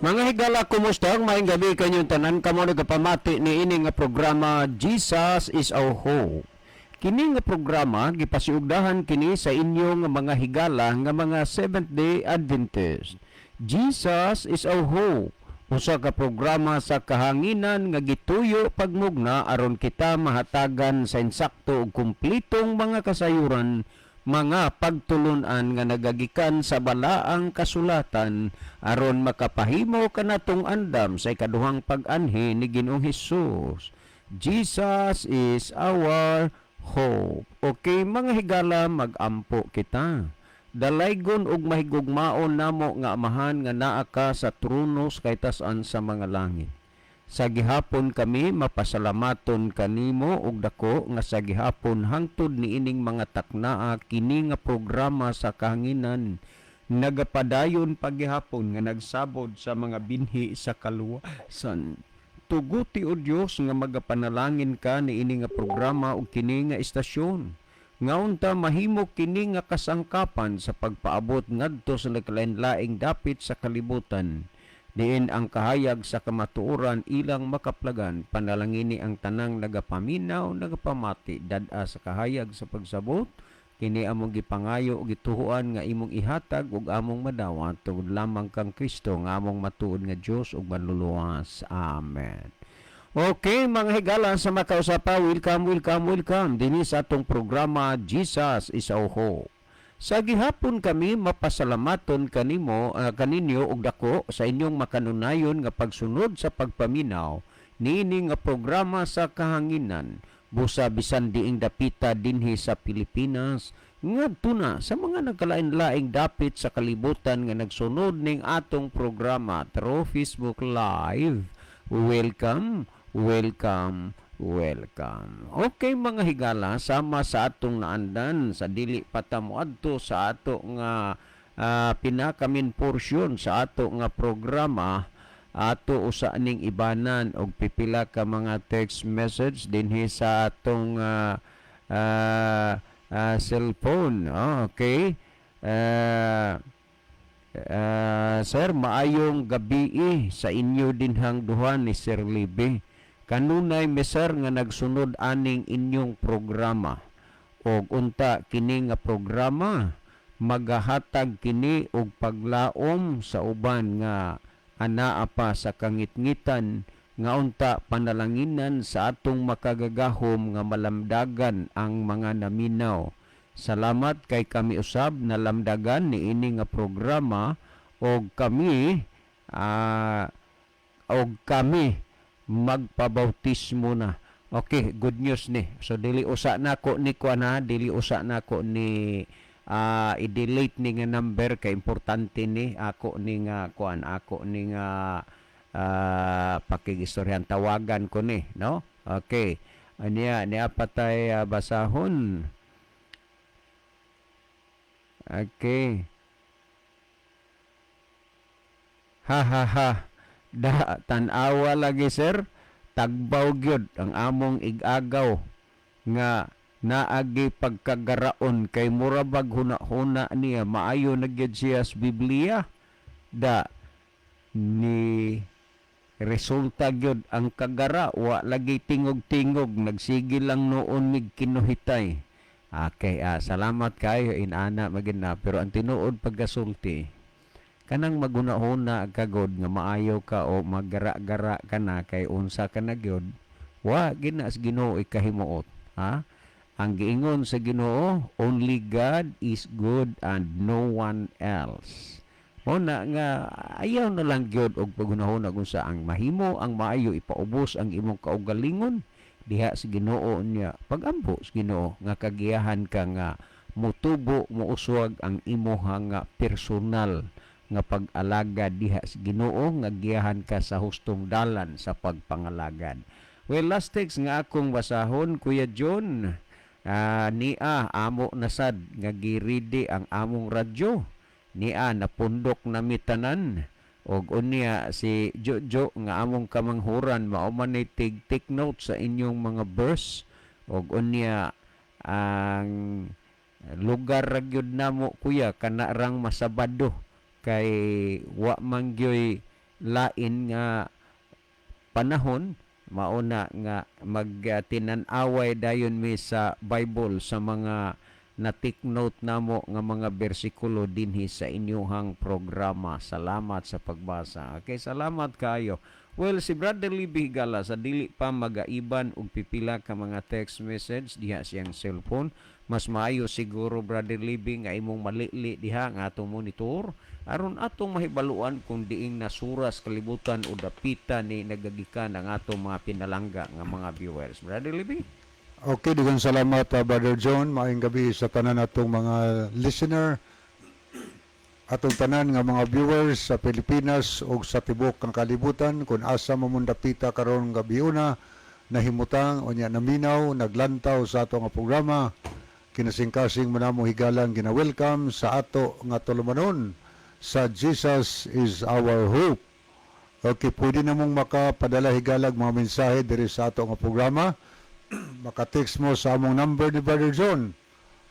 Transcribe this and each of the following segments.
Mga higala, kumusta? Maayong gabi kanyong tanan. Kamo nagapamati ni ini nga programa Jesus is our hope. Kini nga programa gipasiugdahan kini sa inyong mga higala nga mga Seventh-day Adventist. Jesus is our hope. Usa ka programa sa kahanginan nga gituyo pagmugna aron kita mahatagan sa insakto ug kumplitong mga kasayuran, mga pagtulunan nga nagagikan sa balaang kasulatan aron makapahimo kanatong andam sa ikaduhang pag-anhi ni Ginoong Hesus. Jesus is our hope. Okay, mga higala, magampo kita. Dalaygon og mahigugmaon namo nga amahan nga naa ka sa tronos kay tas-an sa mga langit. Sa gihapon kami mapasalamaton kanimo og dako nga sa gihapon hangtod niining mga taknaa kini nga programa sa kahanginan nagapadayon paggihapon nga nagsabod sa mga binhi sa kaluwasan. Tuguti o Dios nga magapanalangin ka niini nga programa ug kini nga istasyon. Ngaunta mahimo kini nga kasangkapan sa pagpaabot ngadto sa naglain-laing dapit sa kalibutan. Diin ang kahayag sa kamatuoran ilang makaplagan, panalangini ang tanang nagapaminaw, nagapamati, dad-a sa kahayag sa pagsabot, kini among gipangayo o gituhuan nga imong ihatag ug among madawat, tungod lamang kang Kristo nga among matuod nga Dios ug manluluwas. Amen. Okay, mga higala sa makausapa, welcome dinhi sa atong programa Jesus is our hope. Sa gihapon kami mapasalamaton kaninyo og dako sa inyong makanunayon nga pagsunod sa pagpaminaw niini nga programa sa kahanginan busa bisan diing dapita dinhi sa Pilipinas ngadto na sa mga nagkalain-laing dapit sa kalibutan nga nagsunod ning atong programa through Facebook Live. Welcome. Okay, mga higala, sama sa atong naandan sa dili patamuadto sa ato nga pinakamin porsyon sa ato nga programa, ato usa ning ibanan og pipila ka mga text message dinhi sa atong cellphone. Okay. Sir, maayong gabi sa inyo dinhang duha ni Sir Libby. Kanunay sir nga nagsunod aning inyong programa. Og unta kini nga programa magahatag kini og paglaom sa uban nga anaa pa sa kangitngitan nga unta panalanginan sa atong makagagahom nga malamdagan ang mga naminaw. Salamat kay kami usab na lamdagan ni ini nga programa og kami magpabautismo na. Okay, good news ni. So dili usa nako ni dili usa nako ni i-delete ni nga number kay importante ni ako ni nga ako ni nga pakigistoryan tawagan ko ni, no? Okay. Niya patay basahon. Okay. Ha. Da tan-awa lagi sir, tagbaw gyud ang among igagaw nga naagi pagkagaraon kay murabag huna-huna niya maayo na gyud siya sa Biblia da ni resulta gyud ang kagara wa lagi tingog-tingog nagsigil lang noon mig kinuhitay. Okay, salamat kayo inana magina pero ang tinuod pagkasulti kanang magunahuna kagod nga maayo ka o maggara-gara ka na kay unsa ka na gyud wa ginas Ginoo ikahimuot, ha? Ang giingon sa Ginoo, only God is good and no one else. Mo na nga ayaw na lang gyud og pagunahuna kung sa ang mahimo ang maayo ipaubos ang imong kaugalingon diha sa Ginoo niya. Pagampo sa Ginoo nga kagiyahan ka nga mutubo mouswag ang imong nga personal nga pag-alagad diha sa Ginoo nga giyahan ka sa hustong dalan sa pagpangalagad. Well, last text nga akong basahon, Kuya John, niya amo nasad nga giridi ang among radyo. Niya napundok na mitanan og unya si Jojo nga among kamanghuran mao man ni take note sa inyong mga verse og unya ang lugar ra gyud namo kuya kana rang masabado kay wa man gyoy lain nga panahon mauna nga magtinan-away dayon mi sa Bible sa mga na-take note namo nga mga bersikulo dinhi sa inyong programa. Salamat sa pagbasa. Okay, salamat kayo. Well, si Brother Libby Higala sa dili pa magaiban og pipila ka mga text message diha siyang cellphone, mas maayo siguro Brother Libby nga imong malili diha nga atong monitor aron atong mahibaluan kung diing nasuras kalibutan o dapita ni nagagikan ang atong mga pinalangga nga mga viewers. Brother Libby? Okay, dugang salamat Brother John. Maayong gabi sa tanan atong mga listener, atong tanan nga mga viewers sa Pilipinas o sa tibok ng kalibutan. Kung asa mamundapita karon gabi una, nahimutang o niya naminaw, naglantaw sa ato nga programa, kinasingkasing manamo higalang gina-welcome sa ato nga tulumanon sa Jesus is our hope. Okay, pwede namong makapadala higalag mga mensahe diri sa ato nga programa. Maka-text mo sa among number ni Brother John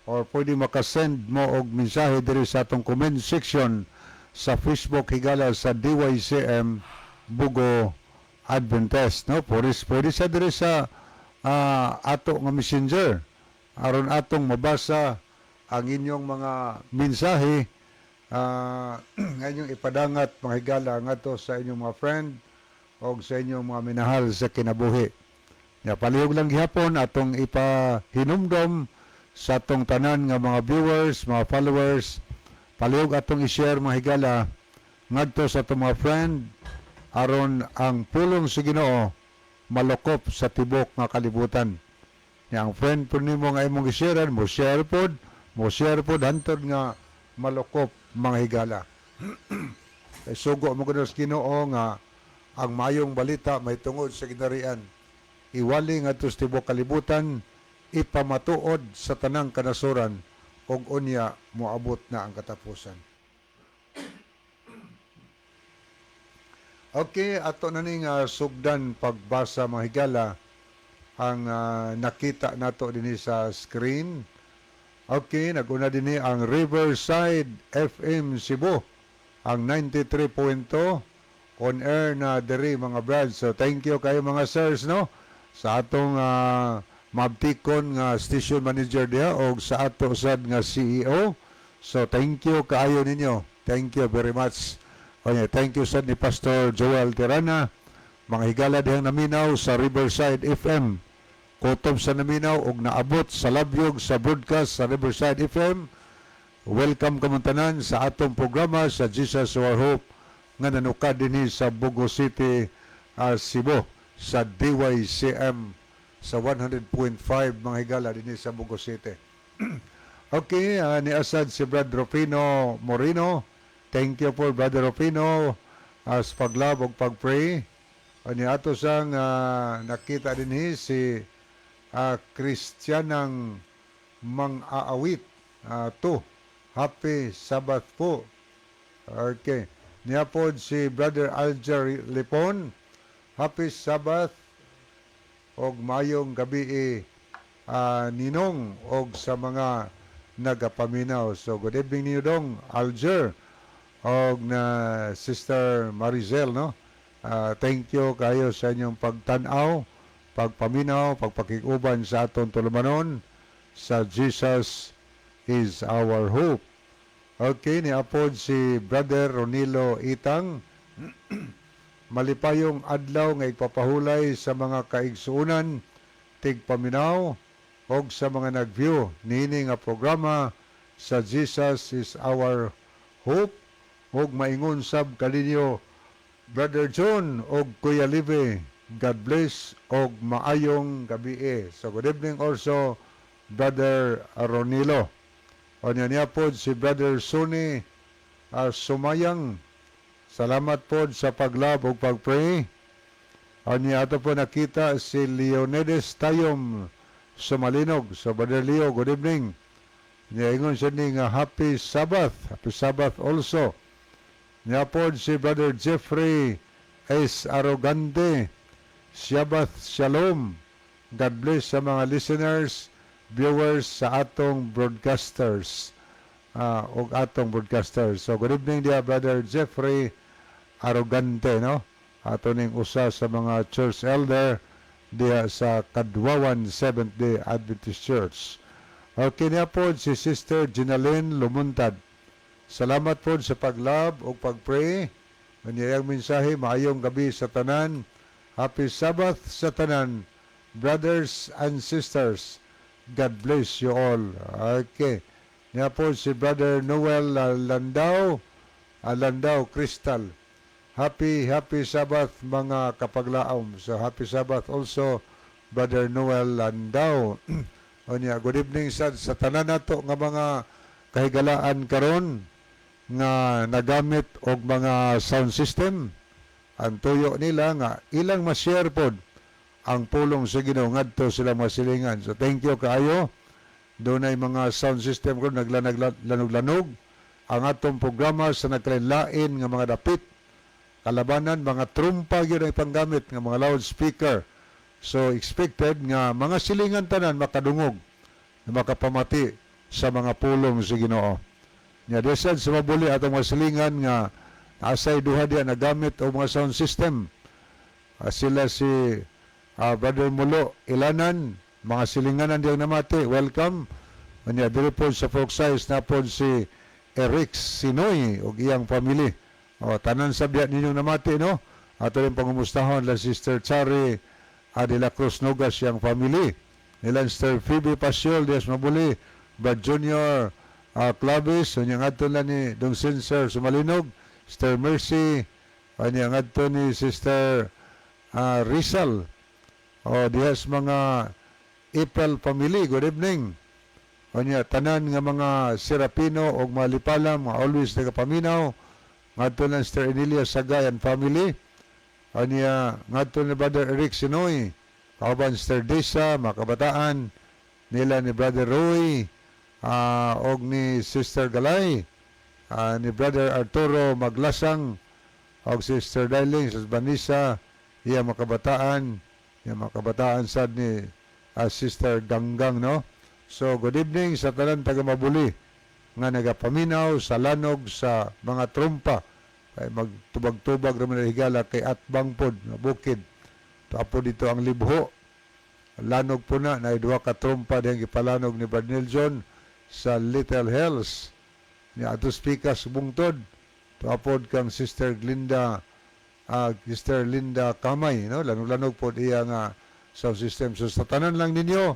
or pwede makasend mo og mensahe diri sa atong comment section sa Facebook higala sa DYCM Bugo Adventist, no? Pwede sa diri sa ato nga messenger aron atong mabasa ang inyong mga mensahe nga inyong ipadangat mga higala ngadto sa inyong mga friend o sa inyong mga minahal sa kinabuhi. Ya, palihog lang gihapon atong ipahinumdom sa atong tanan nga mga viewers, mga followers. Palihog atong i-share mga higala ngadto sa atong mga friend aron ang pulong sa Ginoo malukop sa tibok nga kalibutan. Ya, ang friend po nimo nga imong i-share, mo share pod hantod nga malukop mga higala. Sugo mo kuno sa Ginoo nga ang mayong balita may tungod sa ginarian. Iwali nga ito sa tibok kalibutan, ipamatuod sa tanang kanasuran, og unya moabot na ang katapusan. Okay, ato na ning sugdan pagbasa mga higala ang nakita nato dinhi sa screen. Okay, naguna dinhi ang Riverside FM Cebu, ang 93.2 on air na diri mga brads. So thank you kayo mga sirs, no? Sa atong mabtikon nga station manager diha o sa ato sad nga CEO. So thank you kaayo ninyo. Thank you very much. Okay, thank you sad ni Pastor Joel Tirana. Mga higala dihang naminaw sa Riverside FM. Kutob sa naminaw og naabot sa labyog sa broadcast sa Riverside FM. Welcome kamuntanan sa atong programa sa Jesus Our Hope nga nanukad dinhi sa Bugo City, Cebu, sa DYCM sa 100.5 mga higala dinhi sa Bugo City. Okay, ni Asad si Brother Rufino Moreno. Thank you for Brother Rufino as paglab og pagpray. Ni ato sang nakita dinhi si Kristiyanang Mang-aawit to. Happy Sabbath po. Okay. Niapod si Brother Alger Lipon. Happy Sabbath og mayong gabi ninong og sa mga nagapaminaw. So good evening niyo dong Alger og na Sister Marizel, no? Thank you kayo sa inyong pagtanaw, pagpaminaw, pagpakiguban sa aton tulumanon sa Jesus is our hope. Okay, niapod si Brother Ronilo Itang. Malipayong adlaw nga ipapahulay sa mga kaigsuunan, tigpaminaw, og sa mga nag-view niini nga programa sa Jesus is our hope, og maingon sab kaninyo Brother John og Kuya Live. God bless og maayong gabi. So good evening also Brother Ronilo. O niya po si Brother Sonny Sumayang. Salamat po sa paglab o pagpray. O niya ato po nakita si Leonidas Tayom Sumalinog. So Brother Leo, good evening. Niya ingon siya ni nga Happy Sabbath. Happy Sabbath also. Niya po si Brother Jeffrey S. Arrogante. Shabbat Shalom. God bless sa mga listeners, viewers sa atong broadcasters o atong broadcasters. So good evening dear Brother Jeffrey arrogante, no? Ato ning usa sa mga church elder diha sa Kadwawan Seventh-day Adventist Church. Okay niya po si Sister Ginaline Lumuntad. Salamat po sa paglab o pagpray. Kanyang mensahe, maayong gabi sa tanan. Happy Sabbath sa tanan, brothers and sisters. God bless you all. Okay. Niya po si Brother Noel Landao Crystal. Happy Sabbath mga kapaglaom. So happy Sabbath also Brother Noel Landao. O niya, good evening sa tanan nato nga mga kahigalaan karon nga nagamit og mga sound system. Ang tuyo nila nga ilang ma-share pod ang pulong sa Ginoo ngadto sila masilingan. So thank you kaayo. Doon ay mga sound system ko naglanog-lanog. Ang atong programa sa nagkalain nga mga dapit kalabanan, mga trumpa yun ang panggamit ng mga loudspeaker. So, expected nga mga silingan tanan makadungog na makapamati sa mga pulong sa Ginoo. Nya desad sa mabuli atong mga silingan nga asay duha diya nagamit o mga sound system. Sila si Brother Mulo Ilanan, mga silinganan diyang namati. Welcome. Nya diri po sa folk size na po si Eric Sinoy o iyang family. O, tanan sabya ninyong namati, no? Ato rin pangumustahon la Sister Chari de la Cruz Nogas yang family. Nila Sister Phoebe Pasiol, Dias Mabuli, Brad Junior Clavis, o niyang ato na ni Dong Sincere Sumalinog, Sister Mercy, o niyang ato ni Sister Rizal, o Dias mga April family, good evening. O niya, tanan nga mga Serapino o Malipalam, mga always nagapaminaw, ngadto na Sister Enilia Sagay and family. Anya ngadto ni Brother Eric Sinoy, kauban Sister Desa, mga kabataan nila ni Brother Roy, og ni Sister Galay, ni Brother Arturo Maglasang, og Sister Darling, Sister Vanessa, iya mga kabataan sad ni Sister Ganggang, no? So, good evening sa tanan taga Mabuli nga nagapaminaw sa lanog sa mga trumpa kay magtubag-tubag naman na higala kay Atbang pod nga bukid tapo dito ang libho lanog po na duha ka trumpa diyang gipalanog ni Brad Nelson sa Little Hills ni atos pikas bungtod tapod kang Sister Linda Kamay, no? Lanog-lanog po iya nga sound system. So sa tanan lang ninyo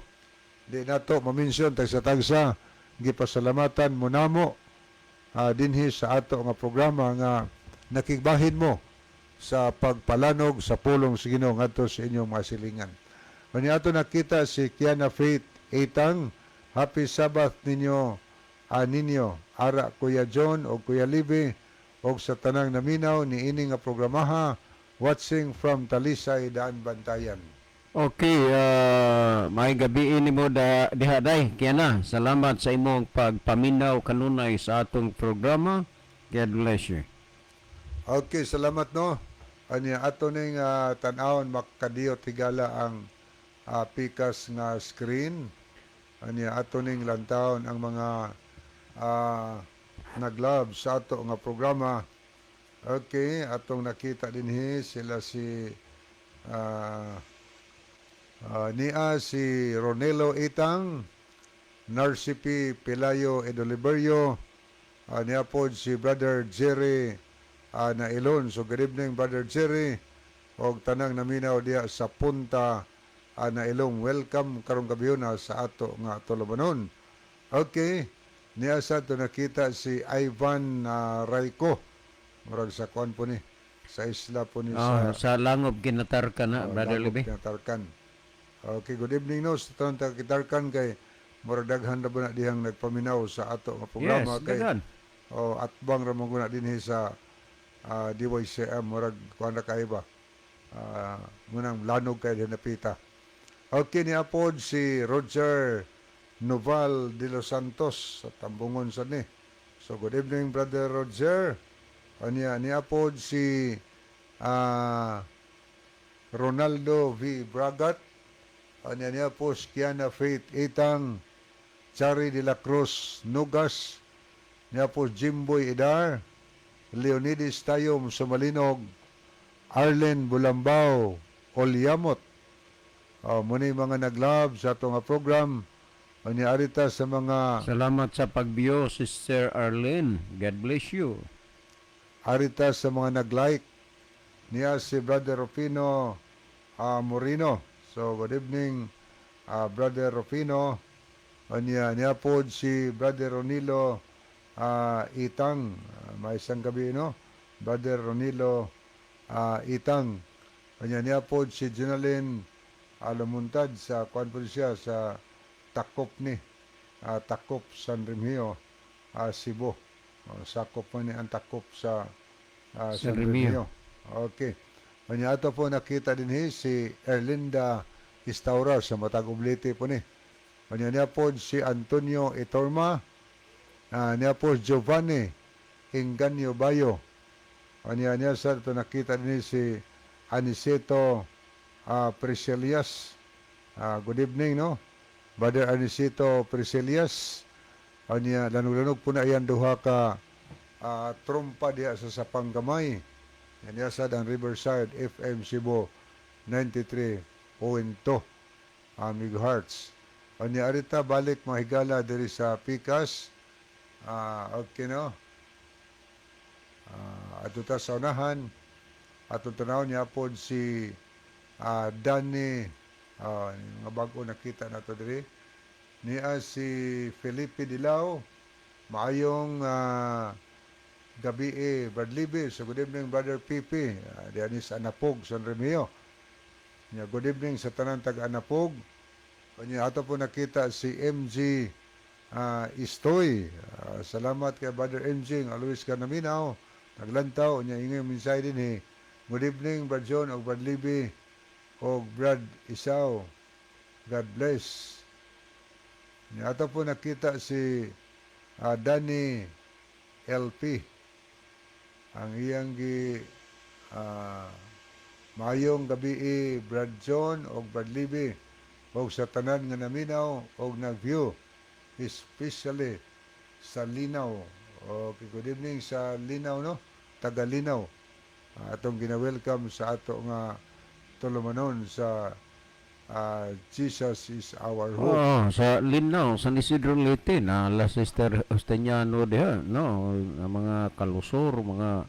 di nato mamention tagsa-tagsa gipasalamatan mo namo dinhi sa ato nga programa nga nakigbahin mo sa pagpalanog sa pulong sa Ginoo ngadto sa inyong mga silingan. Kani ato nakita si Kiana Faith Etang, happy Sabbath ninyo ara Kuya John o Kuya Libby og sa tanang naminaw ni ini nga programaha watching from Talisay Daan Bantayan. Okay, may gabi ini mo diha day. Kaya na, salamat sa imong pagpaminaw kanunay sa atong programa. God bless you. Okay, salamat no. Ani ato ning tan-awon makadiyo tigala ang pikas nga screen. Ani ato ning lantawon ang mga naglab sa ato nga programa. Okay, atong nakita dinhi sila si niya si Ronelo Itang, Narcipi Pelayo Edoliberio, niya po si Brother Jerry na Ilon. So good evening Brother Jerry og tanang naminaw diya sa Punta na Ilong. Welcome karong gabi na sa ato nga tulumanon. Okay, niya sa to nakita si Ivan Raico. Murag sa kuan po ni sa isla po ni Sa Langob Kinatarkan na, Brother Libby. Kinatarkan. Okay, good evening no. Sa tanong tagitarkan kay murag daghan na ba na dihang nagpaminaw sa ato nga programa. Yes, kay daghan. Atbang ramon ko na dinhi sa DYCM murag kuan na kay ba. Munang lanog kay napita. Okay, ni apod si Roger Noval de los Santos sa Tambungon sa ni. So good evening Brother Roger. Ni apod si Ronaldo V. Bragat. Niya po Kiana Faith Itang, Chari de la Cruz Nugas, niya po Jimboy Idar, Leonidas Tayom Sumalinog, Arlen Bulambao, Olyamot. Muna mga nag-love sa itong program. Arita sa mga Salamat sa pagbiyo, Sister Arlene. God bless you. arita sa mga nag-like niya si Brother Rufino Moreno. So good evening Brother Rufino. Niya po si Brother Ronilo Itang. May isang gabi no. Brother Ronilo Itang. Niya po si Jenaline Alamuntad sa kuan po siya sa Takop ni Takop San Remigio Cebu. Sakop po ni ang Takop sa San Remigio. Okay. Kanya ato po nakita din si Erlinda Istaura sa Matag Ublite po ni. Kanya niya po si Antonio Itorma. Niya po Giovanni Inganyo Bayo. Kanya niya sa ito nakita din si Aniceto Preselias. Good evening no. Brother Aniceto Preselias. Kanya lanog-lanog po na iyan duha ka trompa diya sa Sapanggamay. Yan niya sa ang Riverside FM Cebu 93.2 megahertz. Kanya arita balik mahigala diri sa Pikas. Okay no. Ato ta sa unahan. Ato tanaw niya po si Danny nga bago nakita nato diri niya si Felipe Dilao. Maayong gabi Brad Libby. So good evening Brother Pipi. Diyan sa Anapog, San Remigio. Good evening sa tanan taga Anapog. Kanya ato po nakita si MG Istoy. Salamat kay Brother MG nga Luis Canaminaw. Naglantaw niya ingay minsay din Good evening Brad John o Brad Libby o Brad Isaw. God bless. Ato po nakita si Danny LP. Ang iyang mayong gabi Brad John o Brad Libby o sa tanan nga naminaw o nag-view especially sa Linaw. Okay, good evening sa Linaw no, taga Linaw. Atong gina-welcome sa ato nga tulumanon sa Jesus is our hope. Sa Linaw, San Isidro Leyte na La Sister Osteniano diha, no, mga kalusor, mga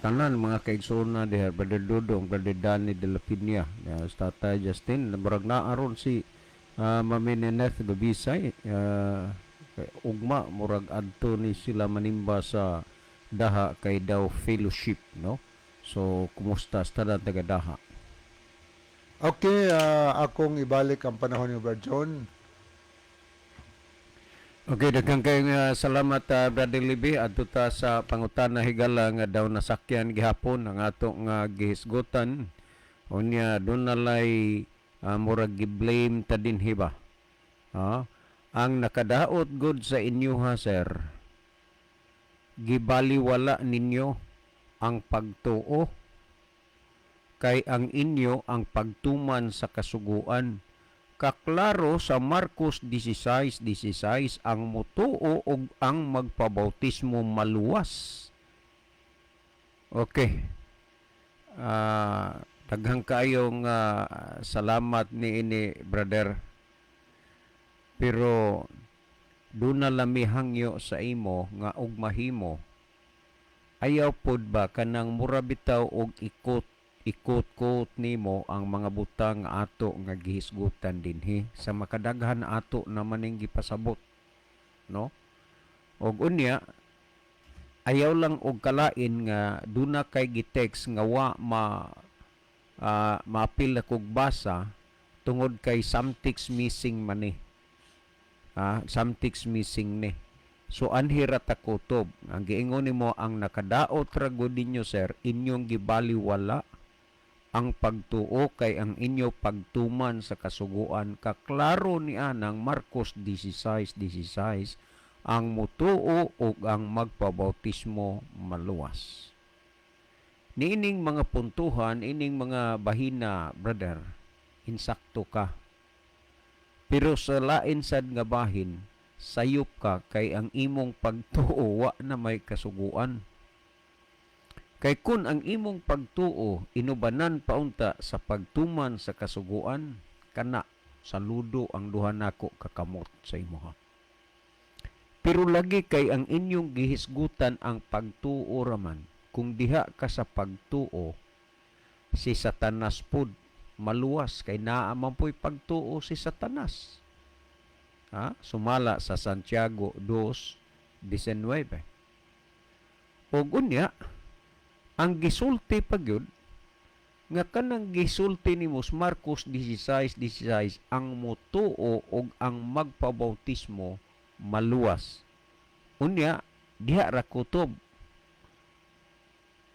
tanan, mga kaigsona diha, Brother Dudong, Brother Danny de la Piña, Tata Justin, murag naaron si Mami Neneth Gabisay, ugma, murag adto ni sila manimba sa daha kay daw fellowship, no? So, kumusta sa tanan taga daha? Okay, akong ibalik ang panahon ni Brad John. Okay, daghang kayong salamat Brother Libby adto ta sa pangutana higala nga daw nasakyan gihapon ang ato nga gihisgutan unya dunalay murag gi-blame ta dinhi ba. Ang nakadaot good sa inyo ha sir. Gibaliwala ninyo ang pagtuo kay ang inyo ang pagtuman sa kasuguan. Kaklaro sa Marcos 16:16 ang mutuo og ang magpabautismo maluwas. Okay. Daghang kayong salamat ni ini brother. Pero doon na lami hangyo sa imo nga og mahimo. Ayaw pod ba kanang murabitaw og ikot-kot nimo ang mga butang nga ato nga gihisgutan dinhi sa makadaghan ato naman ning gipasabot, no? Og unya ayaw lang og kalain nga duna kay gitext nga wa maapil kog basa tungod kay something's missing man ni. Something's missing ni. So anhira ta kutob. Ang giingon nimo ang nakadaot ra gud ninyo sir, inyong gibaliwala ang pagtuo kay ang inyo pagtuman sa kasuguan. Kaklaro ni anang Marcos 16:16 ang mutuo ug ang magpabautismo maluwas. Niining mga puntuhan, ining mga bahina, brother, insakto ka. Pero sa lain sad nga bahin, sayop ka kay ang imong pagtuo wa na may kasuguan. Kay kun ang imong pagtuo inubanan paunta sa pagtuman sa kasuguan, kana saludo ang duha nako kakamot sa imo ha. Pero lagi kay ang inyong gihisgutan ang pagtuo raman, kung diha ka sa pagtuo, si Satanas pud maluwas kay naa man po'y pagtuo si Satanas. Ha? Sumala sa Santiago 2:19. Og unya, ang gisulti pagyud nga kanang gisulti ni Marcos 16:16 ang mutuo og ang magpabautismo maluwas. Unya, diha ra kutob.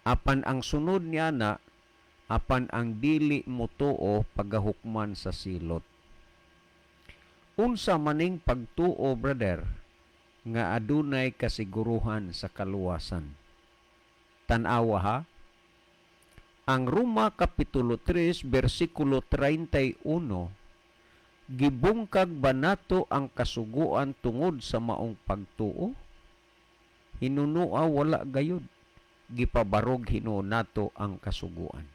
Apan ang sunod niya na, apan ang dili mutuo pagahukman sa silot. Unsa maning pagtuo, brother, nga adunay kasiguruhan sa kaluwasan. Tan-awa ha. Ang Roma Kapitulo 3, versikulo 31, gibungkag ba nato ang kasuguan tungod sa maong pagtuo? Hinunua wala gayud. Gipabarog hinuon nato ang kasuguan.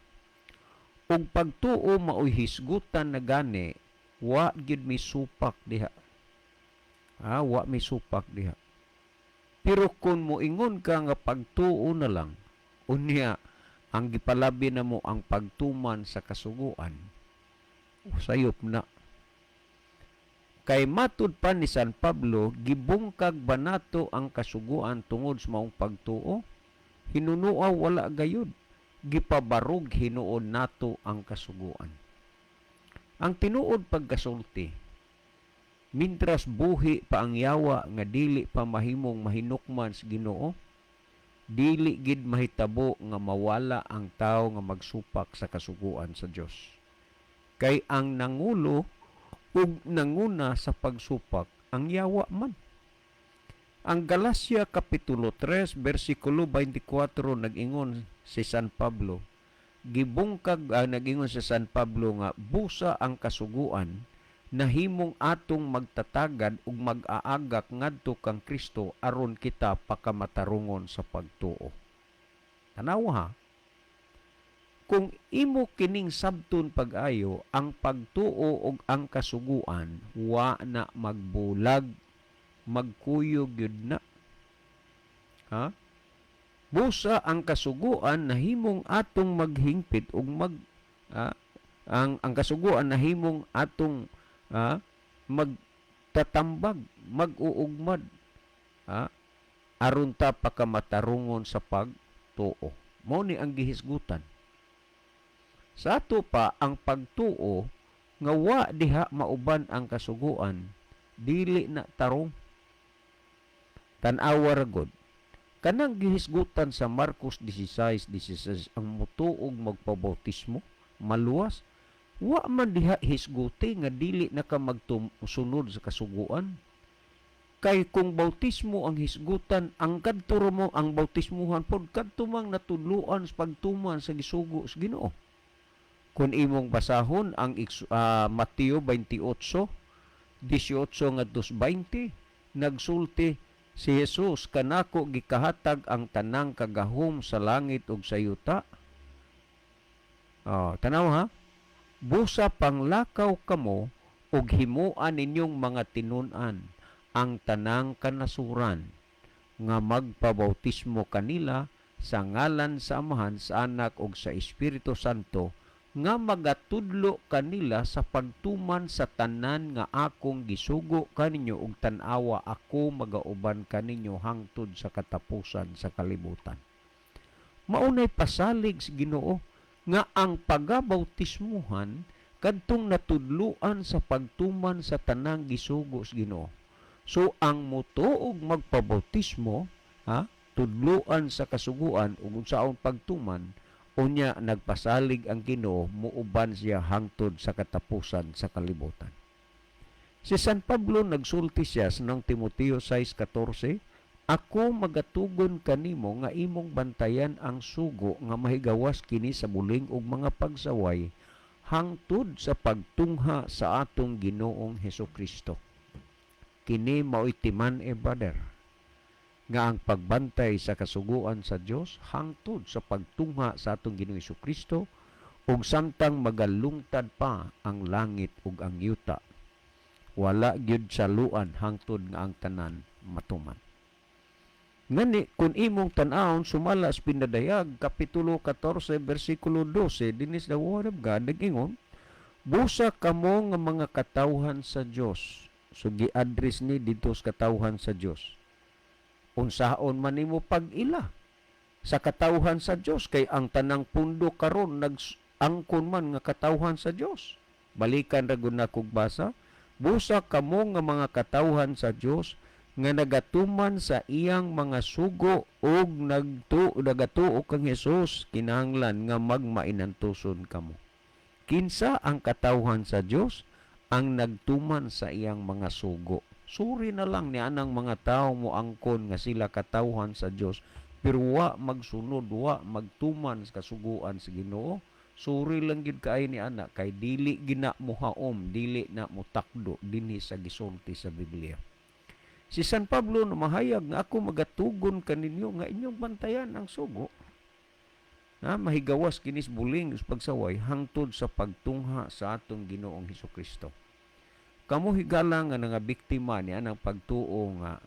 Ug pagtuo mao'y hisgutan na gani, wa gyud mi supak diha. Wa mi supak diha. Pero kung moingon ka nga pagtuo na lang, unya ang gipalabi na mo ang pagtuman sa kasuguan, sayop na. Kay matud pa ni San Pablo, gibungkag ba nato ang kasuguan tungod sa maong pagtuo? Hinunua wala gayud. Gipabarog hinuon nato ang kasuguan. Ang tinuod pagkasulti, mintras buhi pa ang yawa nga dili pa mahimong mahinukman sa Ginoo, dili gid mahitabo nga mawala ang tao nga magsupak sa kasuguan sa Dios. Kay ang nangulo ug nanguna sa pagsupak ang yawa man. Ang Galacia Kapitulo 3, versikulo 24 nag-ingon si San Pablo, nag-ingon si San Pablo nga busa ang kasuguan na himong atong magtatagad ug mag-aagak ngadto kang Kristo aron kita pakamatarungon sa pagtuo. Tanaw ha. Kung imo kining sabton pag-ayo, ang pagtuo ug ang kasuguan wa na magbulag, magkuyog yun na. Ha? Busa ang kasuguan na himong atong maghingpit ug ang kasuguan na himong atong magtatambag, mag-uugmad, aron ta pakamatarungon sa pagtuo. Mao ni ang gihisgutan. Sa ato pa ang pagtuo nga wa diha mauban ang kasuguan, dili na tarong. Tan-awa ra gud. Kanang gihisgutan sa Marcos 16:16 ang mutuog magpabautismo maluwas, wa man diha hisguti nga dili na ka magsunod sa kasuguan. Kay kung bautismo ang hisgutan, ang kadto mo ang bautismuhan pod kadto mang natudluan sa pagtuman sa gisugo sa Ginoo. Kung imong basahon ang Mateo 28:18 ngadto 20, nagsulti si Jesus, kanako gikahatag ang tanang kagahom sa langit ug sa yuta. Tanaw ha. Busa panglakaw kamo ug himuan ninyong mga tinun-an ang tanang kanasuran nga magpabautismo kanila sa ngalan sa Amahan, sa Anak ug sa Espiritu Santo, nga magatudlo kanila sa pagtuman sa tanan nga akong gisugo kaninyo ug tan-awa ako magauban kaninyo hangtod sa katapusan sa kalibutan. Maunay pasalig sa Ginoo nga ang pagabautismuhan kadtong natudluan sa pagtuman sa tanang gisugo sa Ginoo. So ang mutuog magpabautismo, tudluan sa kasuguan ug unsaon pagtuman, unya nagpasalig ang Ginoo, muuban siya hangtod sa katapusan sa kalibutan. Si San Pablo nagsulti siya sa nang Timoteo 6:14, ako magatugon kanimo nga imong bantayan ang sugo nga mahigawas kini sa buling ug mga pagsaway hangtod sa pagtungha sa atong Ginoong Hesukristo. Kini mao'y timan, brother. nga ang pagbantay sa kasuguan sa Dios hangtod sa pagtungha sa atong Ginoong Hesukristo ug samtang magalungtad pa ang langit ug ang yuta. Wala gyud saluan hangtod nga ang tanan matuman. Ngani kung imong tan-awon sumala sa pinadayag kapitulo 14 bersikulo 12 dinis the word of God nag-ingon, busa kamo nga mga katawhan sa Dios. So gi-address ni dito sa katawhan sa Dios. Unsaon man nimo pag-ila sa katawhan sa Dios kay ang tanang pundo karon nag-angkon man nga katawhan sa Dios. Balikan ra gud nako basa, busa kamo nga mga katawhan sa Dios nga nagatuman sa iyang mga sugo ug nagatuo kang Hesus kinahanglan nga magmainantuson kamo. Kinsa ang katawhan sa Dios? Ang nagtuman sa iyang mga sugo. Suri na lang ni anang mga tao mo angkon nga sila katawhan sa Dios pero wa magsunod, wa magtuman sa kasuguan sa Ginoo. Suri lang gid kaay ni ana kay dili gina mo haom, dili na mo takdo dinhi sa gisulti sa Biblia. Si San Pablo mahayag nga ako magatugon kaninyo nga inyong bantayan ang sugo. Mahigawas kinis buling sa pagsaway hangtod sa pagtungha sa atong Ginoong Hesukristo. Kamo higala nga nga biktima niya ng pagtuo nga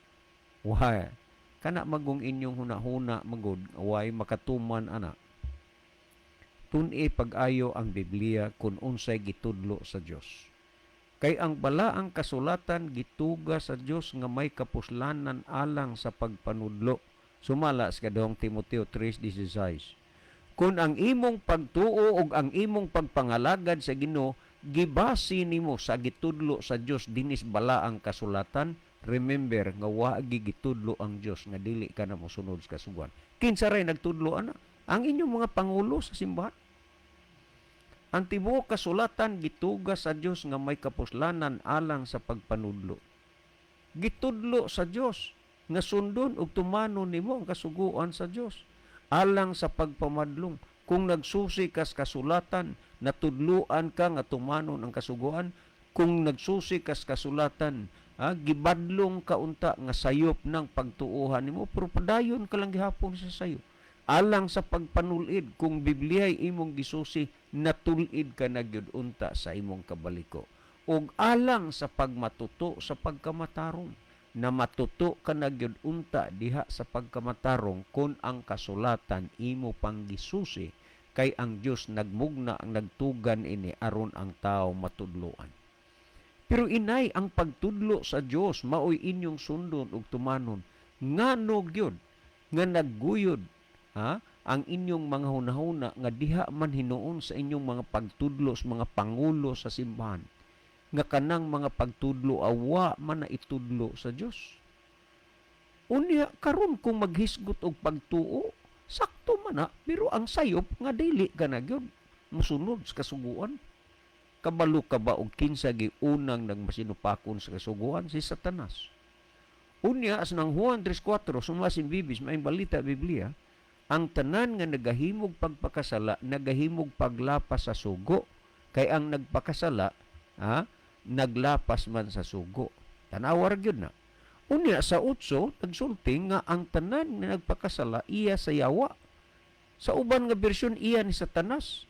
why kana magong inyong hunahuna magod why makatuman ana. Tun-i pag-ayo ang Biblia kung unsay gitudlo sa Dios. Kay ang balaang kasulatan gituga sa Dios nga may kapuslanan alang sa pagpanudlo. Sumala sa 2 Timoteo 3:16. Kung ang imong pagtuo ug ang imong pagpangalagad sa Ginoo gibasi nimo sa gitudlo sa Dios dinis balaang kasulatan, remember nga wa gitudlo ang Dios nga dili ka na mosunod sa kasuguan. Kinsa ray nagtudlo ana? Ang inyong mga pangulo sa simbahan. Ang tibuok kasulatan gituga sa Dios nga may kapuslanan alang sa pagpanudlo. Gitudlo sa Dios nga sundon ug tumanon nimo ang kasuguan sa Dios alang sa pagpamadlong. Kung nagsusi kas kasulatan, natudluan ka nga tumanon ang kasuguan. Kung nagsusi kas kasulatan, gibadlong ka unta nga sayop ng pagtuuhan nimo, pero padayon ka lang gihapon sa sayo. Alang sa pagpanulid, kung Biblia'y imong gisusi, natulid ka na gyud unta sa imong kabaliko. Ug alang sa pagmatuto sa pagkamatarong, na matuto ka na gyud unta diha sa pagkamatarong kung ang kasulatan imo pang gisusi kay ang Dios nagmugna ang nagtugan ini aron ang tao matudloan. Pero inay ang pagtudlo sa Dios maoy inyong sundon ug tumanon ngano gyud nga nagguyod ang inyong mga hunahuna nga diha man hinuon sa inyong mga pagtudlo sa mga pangulo sa simbahan nga kanang mga pagtudlo awa man na itudlo sa Dios. Unya karon kung maghisgot og pagtuo, sakto man na, pero ang sayop nga dili ka na gyud mosunod sa kasuguan. Kabalo ka ba og kinsa gi unang nagmasinupakon sa kasuguan? Si Satanas. Unya as nang Juan 3:4 sumasin bibis may balita Biblia, ang tanan nga nagahimog pagpakasala nagahimog paglapas sa sugo, kay ang nagpakasala naglapas man sa sugo. Tanawar gyud na. Unya sa 8 nagsulti nga ang tanan nga nagpakasala iya sa yawa. Sa uban nga bersyon iya ni Satanas.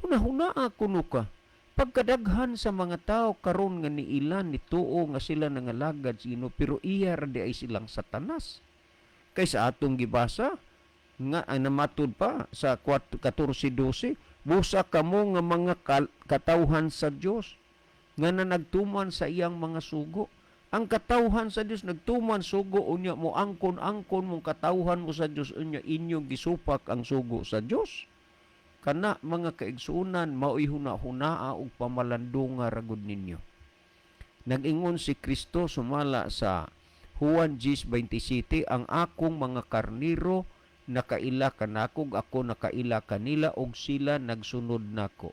Hunahunaa kuno ka. Pagkadaghan sa mga tao karon nga niilan ni tuo nga sila nangalagad sa Ginoo pero iya ra di ay silang Satanas. Kay sa atong gibasa nga namatod pa sa 14:12, busa kamo nga mga katawhan sa Dios nga nagtuman sa iyang mga sugo. Ang katawhan sa Dios nagtuman sugo unya mo angkon mong katawhan mo sa Dios unya inyong gisupak ang sugo sa Dios. Kana mga kaigsunan maoy hunahunaa og pamalandunga ragud ninyo. Nag-ingon si Kristo sumala sa Juan 10:27, ang akong mga karniro nakaila kanako, ako nakaila kanila og sila nagsunod nako.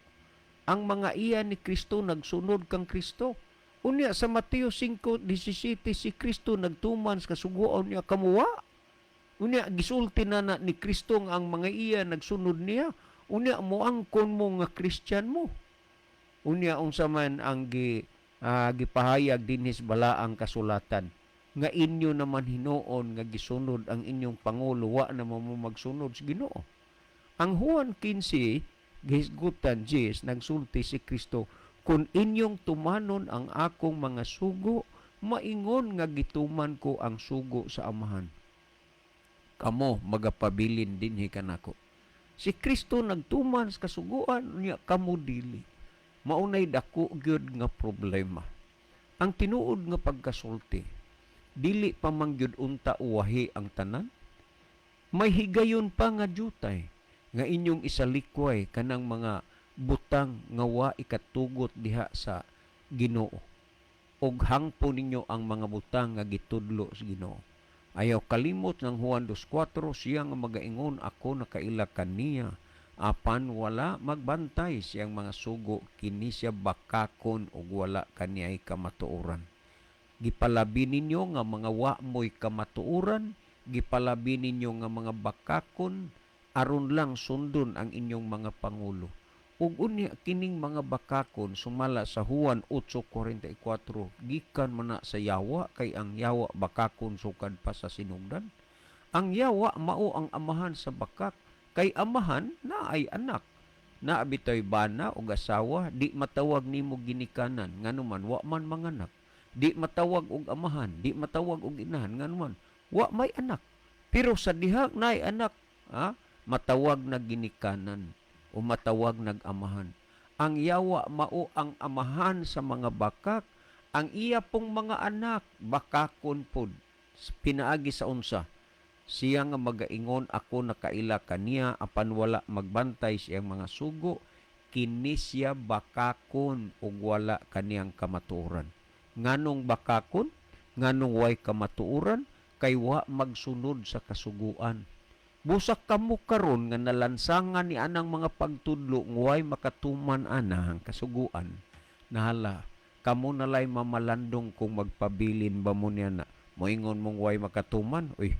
Ang mga iya ni Kristo nagsunod kang Kristo. Unya sa Mateo 5:17 si Kristo nagtuman sa kasuguan niya kamuwa. Unya gisulti na ni Kristo ang mga iya nagsunod niya. Unya moangkon mo nga Kristyan mo. Unya unsa man ang gipahayag dinhis balaang kasulatan. nga inyo naman hinuon nga gisunod ang inyong pangulo wa naman mo magsunod sa Ginoo. Ang Juan 15 gihisgutan Jis nagsulti si Kristo, kung inyong tumanon ang akong mga sugo, maingon nga gituman ko ang sugo sa amahan. Kamo magapabilin dinhi kanako. Si Kristo nagtuman sa kasuguan niya, kamo dili. Maunay dako gyud nga problema. Ang tinuod nga pagkasulti, dili pa man gyud unta uwahi ang tanan. May higayon pa nga jutay nga inyong isalikway kanang mga butang nga wa ikatugot diha sa Ginoo. Og hangpo ninyo ang mga butang nga gitudlo sa Ginoo. Ayaw kalimot ng Juan 2:4, siya nga magaingon, ako nakaila kaniya, apan wala magbantay siyang mga sugo, kini siya bakakon og wala kaniyay kamatuoran. Gipalabi ninyo nga mga wa mo'y kamatuoran, gipalabi ninyo nga mga bakakon, aron lang sundon ang inyong mga pangulo. Ug unya kining mga bakakon sumala sa Juan 8:44, gikan man na sa yawa, kay ang yawa bakakon sukad pa sa sinugdan. Ang yawa mao ang amahan sa bakak, kay amahan na ay anak. Naabitoy bana o asawa, di matawag nimo ginikanan, nganuman wa man manganak. Di matawag og amahan, di matawag og inahan, nganuman wa may anak. Pero sa diha naay anak, matawag na ginikanan o matawag nag-amahan. Ang yawa mao ang amahan sa mga bakak, ang iya pong mga anak bakakon pod. Pinaagi sa unsa, siya nga magaingon, ako nakaila kaniya, apan wala magbantay siyang mga sugo, kini siya bakakon ug wala kaniyang kamatuoran. Nganong bakakon? Nganong way kamatuoran? Kay wa magsunod sa kasuguan. Busak kamo karon nga nalansangan ni anang mga pagtudlo nguway makatuman ana ang kasuguan. Nahala, kamo nalay mamalandong kung magpabilin ba mo niya na. Moingon mong way makatuman, uy,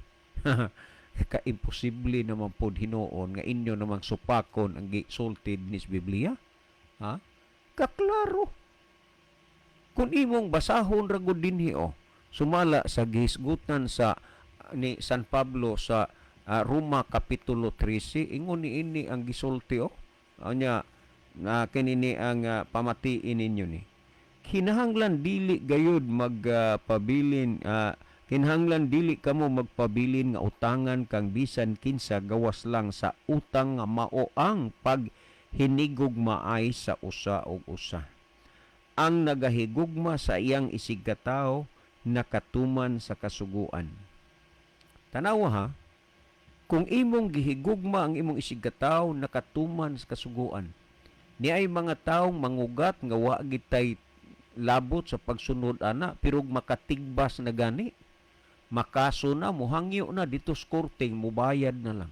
ka-imposible naman po hinoon nga inyo namang supakon ang gisultid ni Biblia. Ha? Kaklaro. Kung imong basahon ragod dinhi sumala sa gihisgutan sa ni San Pablo sa Roma Kapitulo 13, ingon ni ini ang gisulti anya na kinini ang pamatiin ninyo ni. Kinahanglan dili gayud magpabilin, kinahanglan dili kamo magpabilin nga utangan kang bisan kinsa gawas lang sa utang nga mao ang paghinigugmaay sa usa ug usa. Ang nagahigugma sa iyang isigkatawo nakatuman sa kasuguan. Tanawa ha, kung imong gihigugma ang imong isigkataw nakatuman sa kasuguan, ni ay mga taong mangugat nga wa gitay labot sa pagsunod ana, pero makatigbas na gani, makaso na, muhangyo na dito sa korteng, mubayad na lang.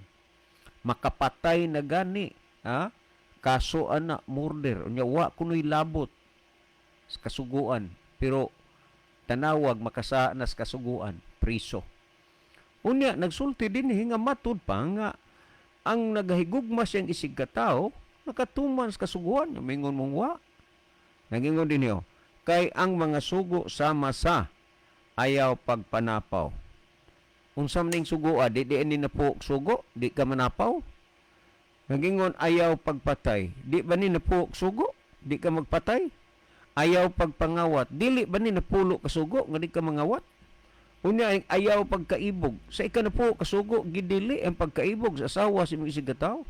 Makapatay na gani, kaso ana, murder, unya wa kuno'y labot sa kasuguan, pero tanawag makasa na sa kasuguan, priso. Unya, nagsulti din nga matud pa nga ang nagahigugma siyang isigkataw, nakatuman sa kasuguan, mingon mong wa. Nagingon din kay ang mga sugo sama sa ayaw pagpanapaw. Unsam ning sugo, di ni na po sugo, di ka manapaw. Nagingon ayaw pagpatay, di ba ni na po sugo, di ka magpatay. Ayaw pagpangawat, dili ba ni napulo ka sugo, nga di ka mangawat. Unya ayaw pagkaibog. Sa ika na po kasugo, gidili ang pagkaibog sa asawa si mga isigataw.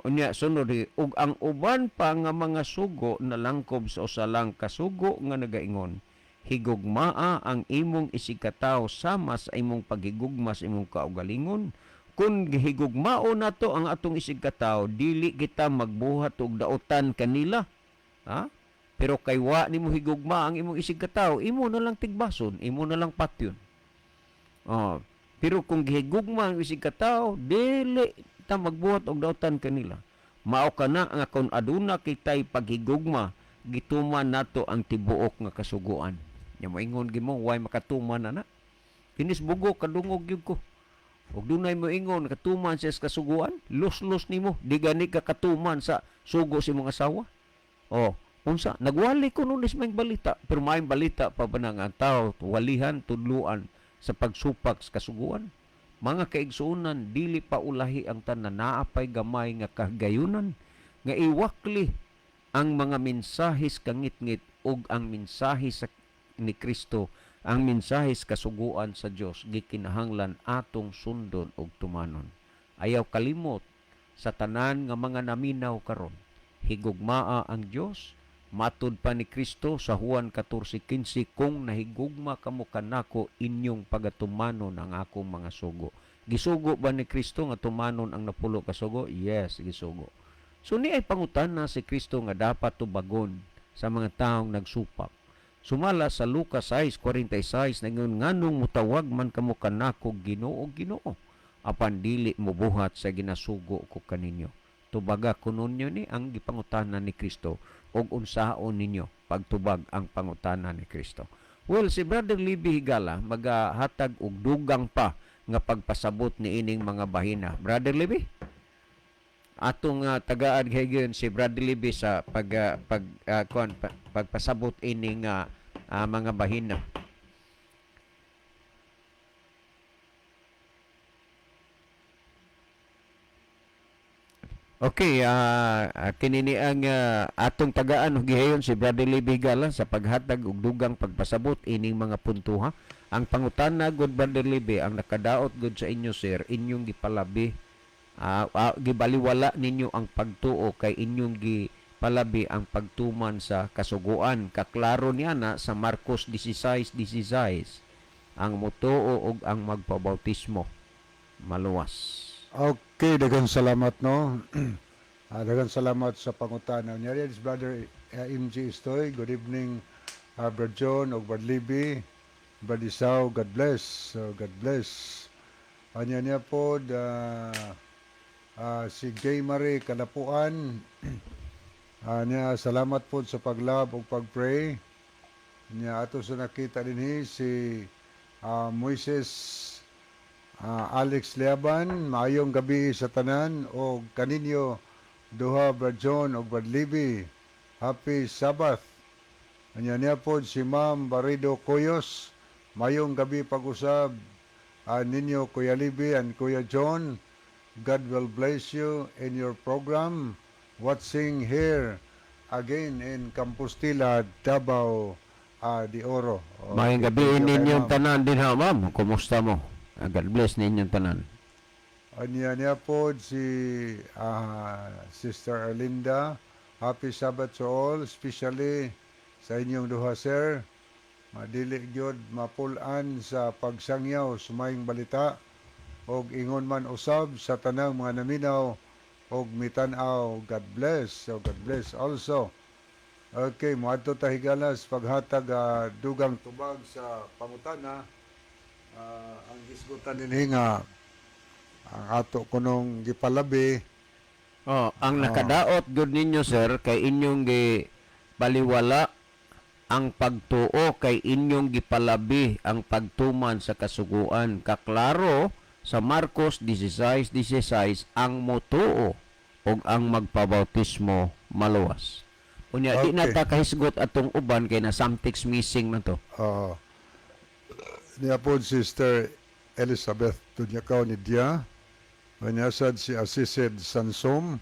Unya sunod, ug ang uban pa nga mga sugo na langkob sa usalang kasugo nga nagaingon, higugmaa ang imong isigataw sama sa imong paghigugma sa imong kaugalingon. Kung gihigugmao nato ang atong isigataw, dili kita magbuhat og dautan kanila. Ha? Pero kay wa nimo higugma ang imong isigkataw, imo na lang tigbason, imo na lang patyon. Pero kung gihigugma ang isigkataw, dili ta magbuhat og dautan kanila. Mao kana nga kung aduna kitay paghigugma, gituman nato ang tibuok nga kasuguan. Nya moingon gimo way makatuman ana. Kinis bugo kadungog gyud ko. Ug dunay moingon katuman sa kasuguan, los-los nimo, di gani ka katuman sa sugo si mong asawa. Unsa nagwali ko nunis may balita pero may balita pa ba nga ang tao walihan tudluan sa pagsupak sa kasuguan. Mga kaigsuonan dili pa ulahi ang tanan naapay gamay nga kahigayunan nga iwakli ang mga mensahis kangit-ngit ug ang mensahe sa ni Kristo, ang mensahe sa kasuguan sa Dios gikinahanglan atong sundon ug tumanon. Ayaw kalimot sa tanan nga mga naminaw karon. Higugmaa ang Dios. Matud pa ni Kristo sa Juan 14:15, kung nahigugma kamo kanako inyong pagatumanon ang akong mga sugo. Gisugo ba ni Kristo nga tumanon ang napulo ka sugo? Yes, gisugo. So ni ay pangutana si Kristo nga dapat tubagon sa mga taong nagsupak. Sumala sa Lucas 6:46 nangon nganong mutawag man kamo kanako Ginoo, Ginoo, apan dili mo buhat sa ginasugo ko kaninyo. Tubaga kunon ni ang gipangutana ni Kristo og unsaon ninyo pagtubag ang pangutana ni Kristo. Well, si Brother Libby Higala magahatag og dugang pa nga pagpasabot ni ining mga bahina. Brother Libby, atong tagaan gyud si Brother Libby sa pagpasabot ining mga bahina. Okay, kinini ang atong tagaan og gihayon si Brother Libby Higala sa paghatag og dugang pagpasabot ining mga punto ha. Ang pangutana gud Brother Libby ang nakadaot gud sa inyo sir, inyong gipalabi gibaliwala ninyo ang pagtuo kay inyong gipalabi ang pagtuman sa kasuguan. Kaklaro niya na sa Marcos 16:16 ang motuo og ang magpabautismo maluwas. Okay, daghang salamat no. Daghang salamat sa pangutana niya. Yes, Brother MG Istoy. Good evening, Brother John o Brother Libby. Brother Isaw, God bless. God bless. Anya niya po si Gay Marie Kalapuan. Niya, salamat po sa paglab o pagpray. Niya, ato sa nakita din si Moises Alex Leaban, maayong gabi sa tanan o kaninyo duha Brad John o Brad Libby. Happy Sabbath. Anya niya po si Ma'am Barido Coyos, maayong gabi pag-usab ninyo Kuya Libby and Kuya John. God will bless you in your program. Watching here again in Compostela, Davao de Oro. Maayong gabi ninyong tanan din ha, ma'am. Kumusta mo? God bless ninyong tanan. Anya niya po si Sister Arlinda. Happy Sabbath to all, especially sa inyong duha, sir. Madili gyud mapulan sa pagsangyaw sumayong balita og ingon man usab sa tanang mga naminaw og mitan-aw. God bless. So God bless also. Okay, moadto ta higala sa paghatag dugang tubag sa pangutana. Ang isgutan din nga ang ato kunong gipalabi. Ang nakadaot gud ninyo sir kay inyong gipaliwala ang pagtuo kay inyong gipalabi ang pagtuman sa kasuguan. Kaklaro sa Marcos 16:16 ang motuo og ang magpabautismo maluwas. Unya di na ta kahisgot atong uban kay na something's missing na to. Niya po Sister Elizabeth Tunyakaw ni Dia. Manyasad si Asisid Sansom.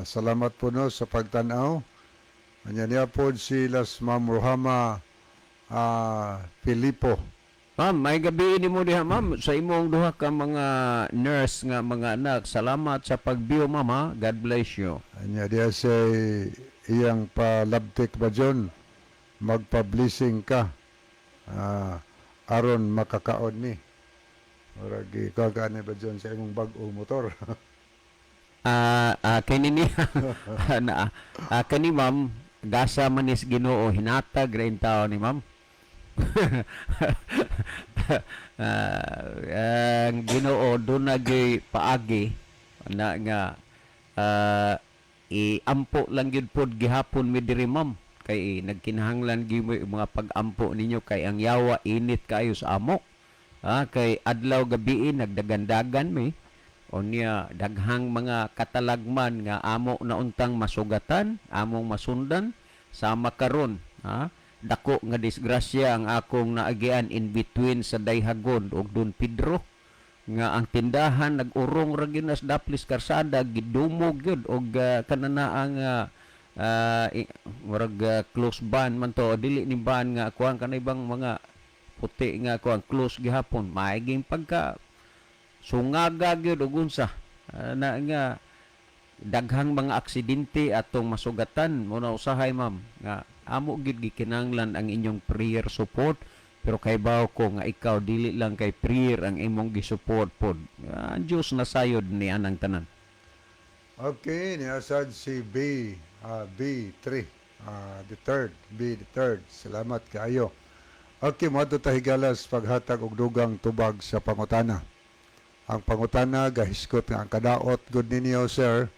Salamat po no sa pagtanaw. Niya po si Las Ma'am Rohama Filipo. Ma'am, may gabi ni mo diha ma'am sa imong duha ka mga nurse nga mga anak. Salamat sa pagbiyo ma'am ha. God bless you. Anya diya sa iyang palabtik ba John? Magpa-blessing ka aron makakaon ni. Murag ikaw ba John sa imong bag-o motor? Kani ni kani ma'am gasa manis Ginoo hinatag ra in tao ni ma'am. Ang Ginoo do nagay paagi na nga iampo lang gyud pod gihapon mi diri ma'am kay nagkinahanglan gyud mga pag-ampo ninyo kay ang yawa init kayo sa amok. Kay adlaw gabi nagdagandagan mi O niya, daghang mga katalagman nga amo na untang masugatan, among masundan, sama karon, ha? Dako nga disgrasya ang akong naagian in between sa Dayhagon ug Don Pedro, nga ang tindahan nag-urong ra gyud nas daplis karsada, gidumog gyud og kanana ang murag close ban man to, dili ni ban nga kuan kanay bang mga puti nga kuan close gihapon, maiging pagka sungaga gyud og unsa na nga daghang mga aksidente atong masugatan. Muna usahay ma'am nga amo gyud gikinahanglan ang inyong prayer support, pero kay baw ko nga ikaw dili lang kay prayer ang imong gisupport pod. Ang Dios nasayod ni anang tanan. Okay, niasad si B3, B3. Salamat kaayo. Okay, mo ato tahigalas paghatag og dugang tubag sa pangutana. Ang pangutana gahiskot nga ang kadaot good ninyo sir.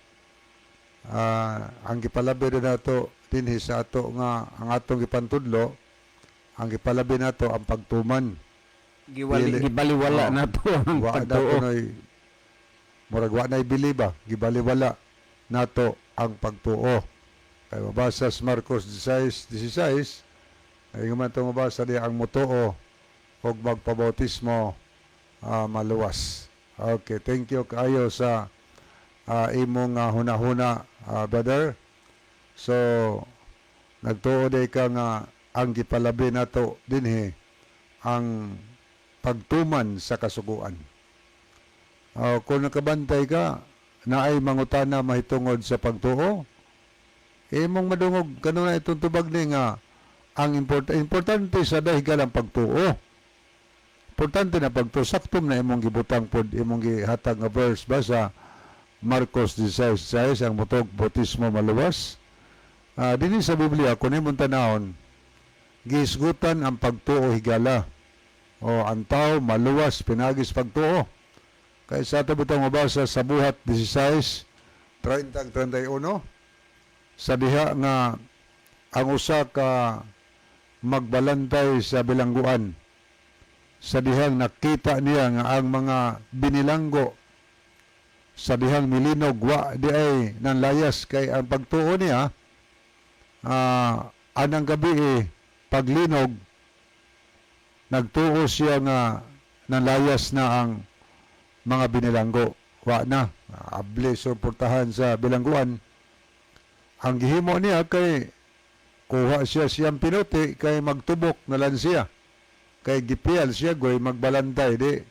Ang gipalabi na nato dinhi sa ato nga ang atong gipantudlo, ang gipalabi nato ang pagtuman. Gibaliwala na to ang Wa na pagtuo. kunoy murag wa nay biliba, gibaliwala nato ang pagtuo. Kay mabasa sa Marcos 16:16, ay man to mabasa diya ang mutuo og magpabautismo maluwas. Okay, thank you kaayo sa imong hunahuna, brother. So, nagtuo day ka nga ang gipalabi nato dinhi ang pagtuman sa kasuguan. Kung nakabantay ka, na ay mangutana mahitungod sa pagtuo, imong madungog kanuna itong tubag ni nga ang importante sa dahigan ang pagtuo. Importante na pagtuo. Saktom na imong gibutang pod, imong gihatag nga verse ba sa Marcos 16:16 ang mutog bautismo maluwas. Dinhi sa Biblia kung imong tanahon, giisgutan ang pagtuo higala. O ang tao maluwas pinagis pagtuo. Kaya sa ito bitang mabasa sa Buhat 16:30-31, sa diha nga ang usa ka magbalantay sa bilangguan. Sa dihang nakita niya nga ang mga binilanggo sa dihang milinog wa di ay nanlayas kay ang pagtuo niya anang gabi paglinog nagtuo siya nga nanlayas na ang mga binilanggo. Wa na. Abli suportahan sa bilangguan. Ang gihimo niya kay kuha siya siyang pinuti kay magtubok na lang siya. Kay gipial siya goy magbalantay di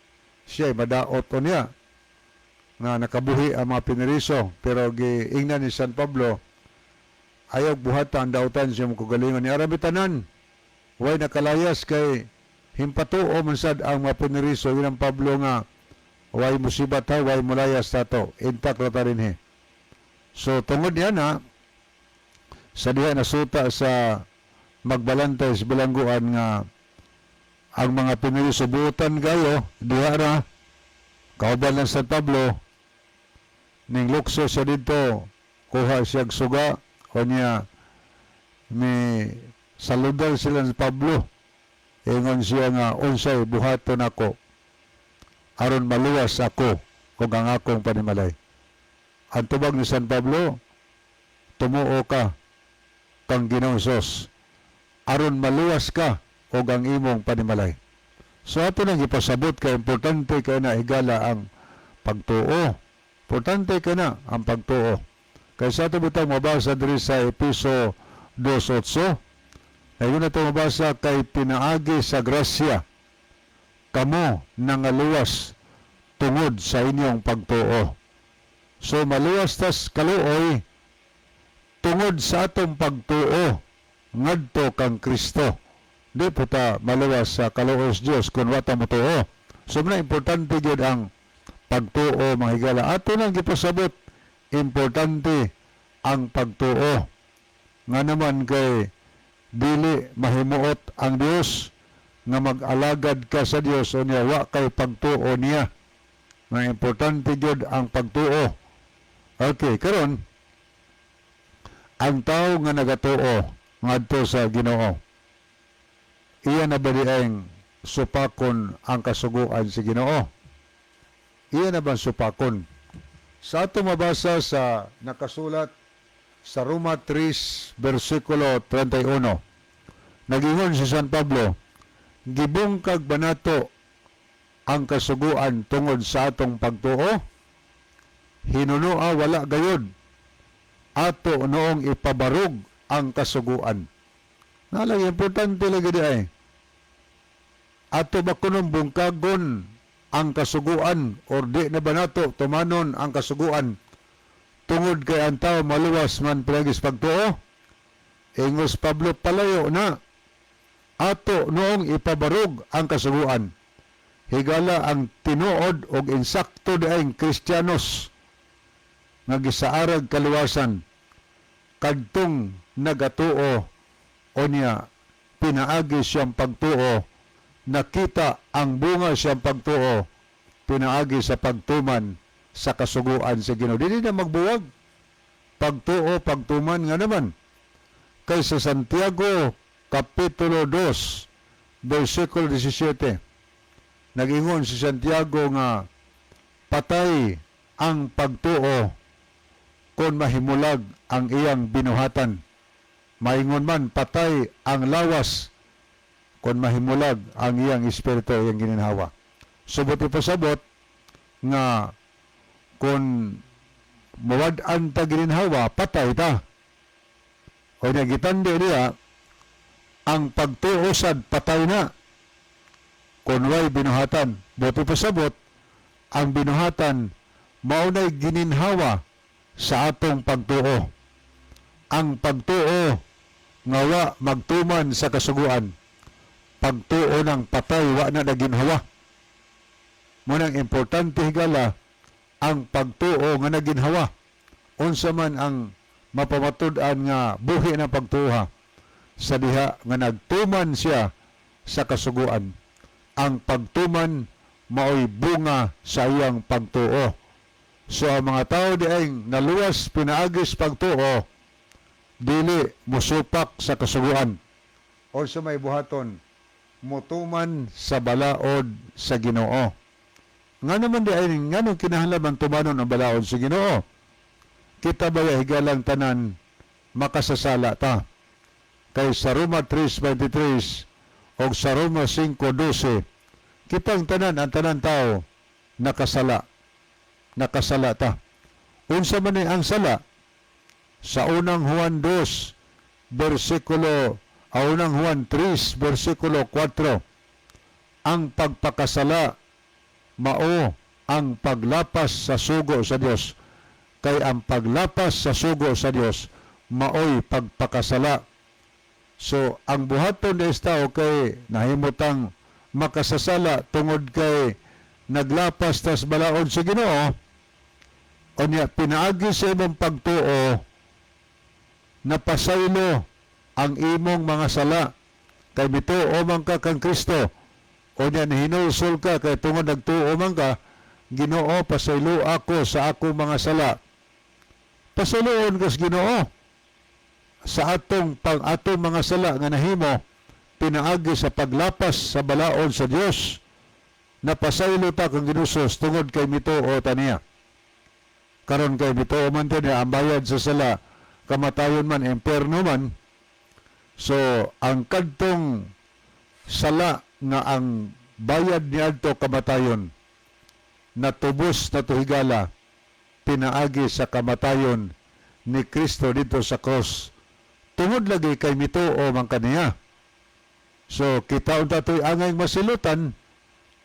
siya madaot o niya nga nakabuhi ang mga piniriso. Pero giingnan ni San Pablo ayaw buhatan dautan siya mong ni Arabitanan. Way nakalayas kay himpatuo man sad ang mga piniriso. Yun ang Pablo nga way musibat ha, way mulayas tato. Intact na rin he. So, tungod niya na, sa diha nasuta sa magbalantay sa bilangguan nga ang mga pinili subutan kayo, diha na, kauban lang sa Pablo, ning lukso siya dito, kuha siya suga, o niya, may saludal sila sa Pablo, ingon siya nga, unsay buhaton ako, aron maluwas ako kung ang akong panimalay. Ang tubag ni San Pablo, tumuo ka kang Ginoong Hesus, aron maluwas ka o ang imong panimalay. So ato nang ipasabot kay importante kay na higala ang pagtuo. Importante kay na ang pagtuo. Kay sa ato butang mabasa diri sa Episo 2:8, ay yun na ito mabasa kay pinaagi sa grasya kamo nangaluwas tungod sa inyong pagtuo. So maluwas tas kaluoy tungod sa atong pagtuo ngadto kang Kristo. Di po ta maluwas sa kaluos Diyos kung wata mo tuo. So na importante yun ang pagtuo mga higala. Ato nang gipasabot, importante ang pagtuo. Nga naman kay dili mahimuot ang Diyos nga mag-alagad ka sa Diyos o niya wa kay pagtuo niya. Nga importante yun ang pagtuo. Okay, karon ang tao nga nagatuo ngadto sa Ginoo, iya na ba diayng supakon ang kasuguan si Ginoo? iya na bang supakon? Sa ato mabasa sa nakasulat sa Roma 3 versikulo 31, nagingon si San Pablo, gibungkag ba nato ang kasuguan tungod sa atong pagtuo? Hinunoa wala gayod. Ato noong ipabarog ang kasuguan. Nalang importante lagi di ay. Ato ba kunong bungkagon ang kasuguan or di na ba nato tumanon ang kasuguan tungod kay ang tao maluwas man pinagis pagtuo? Ingos Pablo palayo na. Ato noong ipabarog ang kasuguan. Higala ang tinuod og insakto daing Kristiyanos nga gisaarag kaluwasan kadtong nagatuo o niya pinaagi siyang pagtuo, nakita ang bunga siyang pagtuo, pinaagi sa pagtuman sa kasuguan sa Ginoo. Dili na magbuwag pagtuo, pagtuman nga naman. Kay sa Santiago Kapitulo 2 versikulo 17, nag-ingon si Santiago nga patay ang pagtuo kung mahimulag ang iyang binuhatan. Maingon man patay ang lawas kung mahimulag ang iyang espiritu, iyang gininhawa. Subot ipasabot nga kung mawad-an ta gininhawa, patay ta. O nagitandi niya, ang pagtuo sad patay na kung way binuhatan. Buti pasabot, ang binuhatan maunay gininhawa sa atong pagtuo. Ang pagtuo nga wa magtuman sa kasuguan. Pagtuo ng patay wa na naginhawa. Munang importante higala ang pagtuo nga naginhawa. Unsa man ang mapamatud-an nga buhi ng pagtuha sa diha nga nagtuman siya sa kasuguan. Ang pagtuman mao'y bunga sa iyang pagtuo. So ang mga tao diayng naluwas pinaagis pagtuo, dili musupak sa kasuguan. O sa may buhaton, mutuman sa balaod sa Ginoo. Nga naman diayng nganong kinahanglan tumanon ang balaod sa Ginoo? Kita ba higalang tanan makasasala ta? Kay sa Roma 3:23 o sa Roma 5:12, kitang tanan ang tanan tao nakasala ta. Unsa man ang sala? Sa unang Juan 2 versikulo unang Juan 3 versikulo 4, ang pagpakasala mao ang paglapas sa sugo sa Dios. Kay ang paglapas sa sugo sa Dios mao'y pagpakasala. So ang buhaton des tao kay nahimutang makasasala tungod kay naglapas tas balaod sa Ginoo, o niya pinaagi sa imong pagtuo, napasaylo ang imong mga sala, kay bituo man ka kang Kristo, o niya hinulsol ka kay tungod nagtuo man ka, Ginoo pasaylo ako sa ako mga sala. Pasayloon kas Ginoo sa atong mga sala nga nahimo pinaagi sa paglapas sa balaod sa Dios. Napasaylo ta kang ginusos tungod kay mituo ta niya. Karon kay bituo man ta niya ang bayad sa sala, kamatayon man, imperno man. So ang kadtong sala nga ang bayad niadto kamatayon, natubos na tuhigala pinaagi sa kamatayon ni Kristo dito sa cross. Tungod lagi kay mituo man kaniya. So kita unta to'y angay masilutan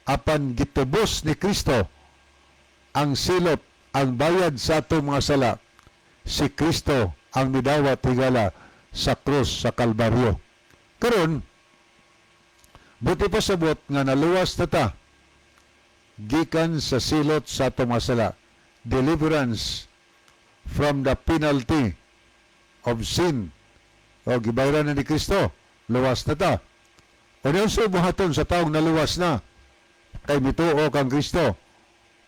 apan gitubos ni Kristo ang silot, ang bayad sa atong mga sala. Si Kristo ang midawat higala sa krus sa Kalbaryo. Karon buti pa sabot nga naluwas na ta gikan sa silot sa atong mga sala. Deliverance from the penalty of sin. O gibayran na ni Kristo, luwas na ta. O niyon sa buhaton sa taong naluwas na, kay mituo kang Kristo,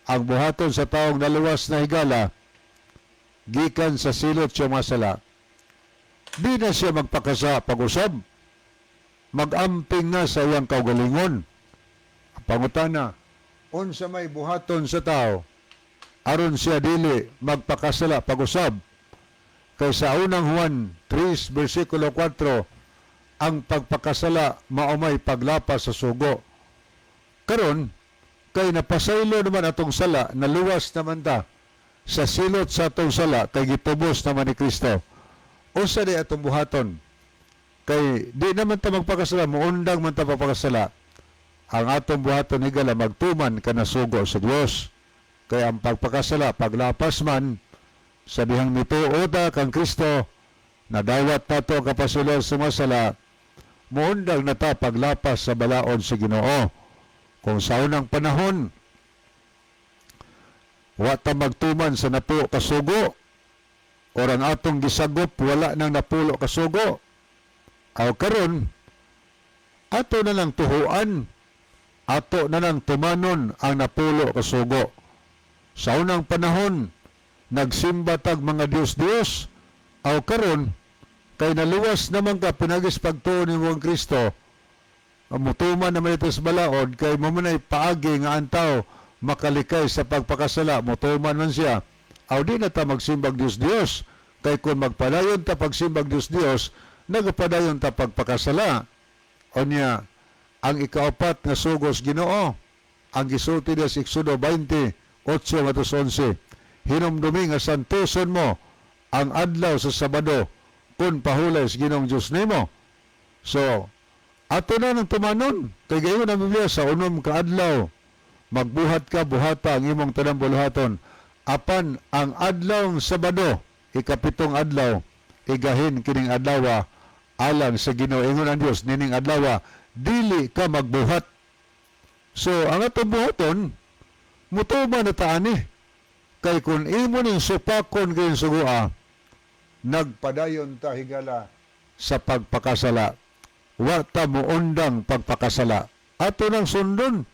ang buhaton sa taong naluwas na higala, gikan sa silot siya masala, di na siya magpakasa pag-usab, mag-amping na sa iyang kaugalingon. Pangutana, unsa may buhaton sa tao aron siya dili magpakasala pag-usab. Kay sa unang Juan 3 versikulo 4, ang pagpakasala mao may paglapas sa sugo. Karon kay napasaylo naman atong sala, naluwas naman ta sa silot sa atong sala kay gitubos naman ni Kristo. Unsa di atong buhaton? Kay di naman ta magpakasala, muundang man ta pagpakasala. Ang atong buhaton higala magtuman kana sugo sa Dios. Kay ang pagpakasala paglapas man sa dihang mituo ta kang Kristo, nadawat nato ang kapasulan sa masala, muundang na ta paglapas sa balaod sa Ginoo. Kung sa unang panahon, wa ta magtuman sa napuo ka sugo, orang atong gisagop wala nang napulo ka sugo. Aw karon, ato na lang tuhuan, ato na lang tumanon ang napulo ka sugo. Sa unang panahon, nagsimba tag mga Dios-Dios, aw karon, kay naluwas naman ka pinagis pagtuon ni Mong Kristo, mutuman naman ito sa balaod, kay mamunay paagi nga ang tao makalikay sa pagpakasala, mutuman man siya, aw di na ta magsimbag Dios-Dios, kay kung magpadayon ta pagsimbag Dios-Dios, nagpadayon ta pagpakasala. O niya, ang ikaapat nga sugos Ginoo, ang gisulti niya sa Exodo 20:8-11, hinumdumi nga santuson mo ang adlaw sa Sabado kung pahulay sa Ginoong Diyos nimo. So, ato na nang tumanon. Kay gayon ang Biblia sa unom ka adlaw, magbuhat ka, buhata ang imong tanang buluhaton. Apan ang adlaw ng Sabado, ikapitong adlaw, igahin kining adlaw alang sa Ginoo. Ingon ang Dios, nining adlaw, dili ka magbuhat. So, ang atong buhaton, mutuman na taani. Kay kung imo ning supakon kayong sugua, nagpadayon ta higala sa pagpakasala. Wa ta muundang pagpakasala. Ato nang sundon.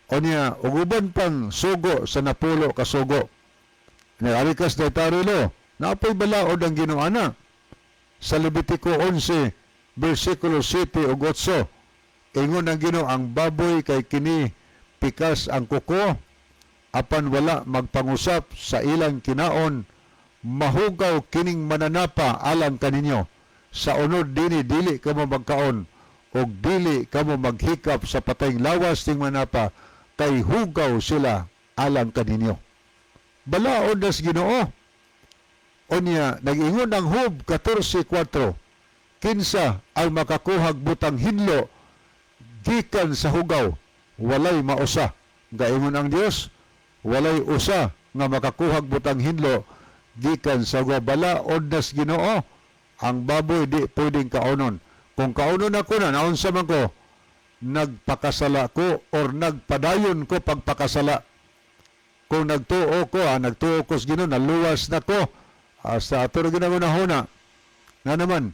O niya, uguban pang sugo sa napulo ka sugo. Nagalikas na tarilo, naapay balaod ang Ginoo sa Levitico 11, versikulo 7 ug 8. Ingon ang Ginoo, ang baboy kay kini pikas ang kuko, apan wala magpangusap sa ilang kinaon, mahugaw kining mananapa alang kaninyo. Sa unod dili ka mo magkaon, og dili ka mo maghikap sa patayng lawas ting manapa, kay hugaw sila alang kaninyo. Balaod nas Ginoo. O niya, nag-ingon ang Hub 14:4, kinsa ang makakuhag butang hinlo gikan sa hugaw, walay mausa. Gaingon ang Dios, walay usa nga makakuhag butang hinlo gikan sa hugaw. Balaod nas Ginoo. Ang baboy di pwedeng kaunon. Kung kaunon ako na, naunsa man ko, nagpakasala ko or nagpadayon ko pagpakasala. Kung nagtuo ko sa Ginoo, naluwas na ko, sa ato na ginahuna na naman,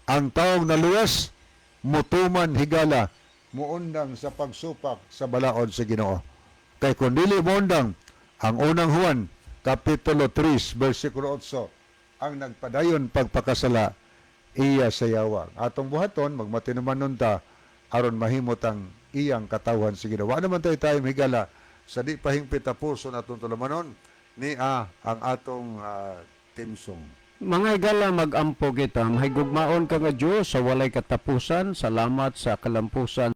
ang taong naluwas, mutuman higala, muundang sa pagsupak sa balaod sa Ginoo. Kay kung dili muundang, ang unang Juan, Kapitulo 3, versikulo 8, ang nagpadayon pagpakasala, iya sa yawang. Atong buhaton, magmatinuman nun ta, aron mahimot ang iyang katawan sa Ginoo. Wa naman tayo higala, sa di pahingpit na puso na itong tulamanon, ni ang atong timsong. Mga higala, mag-ampo kita, mahigugmaon ka nga Diyos sa walay katapusan, salamat sa kalampusan.